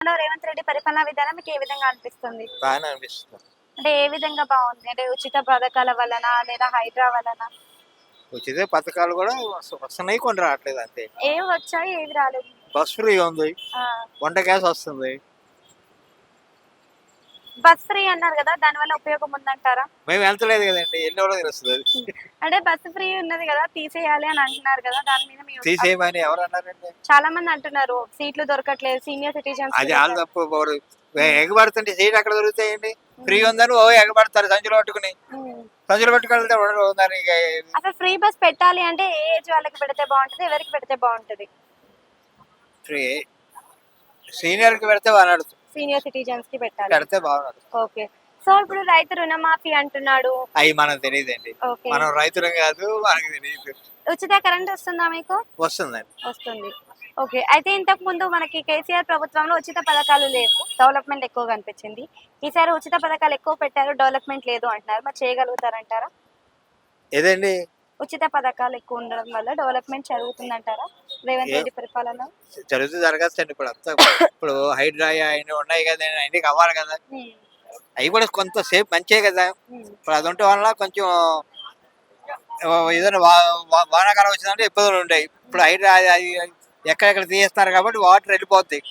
రేవంత్ రెడ్డి పరిపాలనా విధానం మీకు ఏ విధంగా అనిపిస్తుంది? బాగానే అనిపిస్తుంది. అంటే ఏ విధంగా బాగుంది? అంటే ఉచిత పథకాల వలన లేదా హైడ్రా వలన? ఉచిత పథకాలు కూడా వస్తున్నాయి, కొన్ని రావట్లేదు అంతే. ఏవి వచ్చాయి ఏవి రాలేదు? బస్ ఫ్రీ ఉంది, ఆ, వంట గ్యాస్ వస్తుంది. బస్ ఫ్రీ అన్నారు కదా, దాని వల్ల ఉపయోగం ఉందంటారా? మేము వెళ్తలేదు కదండి, ఎన్ని రోజులు తెలుస్తుంది అది. అంటే బస్ ఫ్రీ ఉన్నది కదా, తీసేయాలి అని అంటున్నారు కదా, దాని మీద మీ తీసేయమని ఎవరు అన్నారండి? చాలా మంది అంటున్నారు సీట్లు దొరకట్లేదు సీనియర్ సిటిజన్స్. అది వాళ్ళు తప్పు. ఎగబడుతుంటే సీట్ ఎక్కడ దొరుకుతాయండి? ఫ్రీ ఉందని ఓ ఎగబడతారు సంచులు పట్టుకుని. సంచులు పట్టుకెళ్తే ఉందని అసలు ఫ్రీ బస్ పెట్టాలి అంటే ఏ ఏజ్ వాళ్ళకి పెడితే బాగుంటది, ఎవరికి పెడితే బాగుంటది? ఫ్రీ సీనియర్ కి పెడితే బాగా సీనియర్ సిటిజన్స్ కి పెట్టాలి, పెడితే బాగున్నాడు. ఓకే. సో ఇప్పుడు రైతు రుణమాఫీ అంటున్నాడు. అవి మనకు తెలియదండి, ఓకే. మనం రైతులం కాదు, మనకు తెలియదు. ఉచిత కరెంట్ వస్తుందా మీకు? వస్తుందండి. వస్తుంది, ఓకే. అయితే ఇంతకు ముందు మనకి కేసీఆర్ ప్రభుత్వంలో ఉచిత పథకాలు లేవు, డెవలప్మెంట్ ఎక్కువగా అనిపించింది. ఈసారి ఉచిత పథకాలు ఎక్కువ పెట్టారు, డెవలప్మెంట్ లేదు అంటున్నారు, మరి చేయగలుగుతారంటారా? ఏదండి? ఉచిత పథకాలు ఎక్కువ ఉండడం వల్ల డెవలప్మెంట్ జరుగుతుందంటారా రేవంత్ రెడ్డి పరిపాలన? జరుగుతుంది, జరగచ్చండి. ఇప్పుడు అంతా ఇప్పుడు హైడ్రా అయినా ఉన్నాయి కదా, అన్ని కావాలి కదా. అవి కూడా కొంతసేపు మంచిగా కదా. ఇప్పుడు అది ఉంటే వల్ల కొంచెం ఏదైనా వానాకాలం వచ్చిందంటే ఇబ్బందులు ఉంటాయి. ఇప్పుడు హైడ్రా ఎక్కడెక్కడ తీసేస్తున్నారు కాబట్టి వాటర్ వెళ్ళిపోతాయి.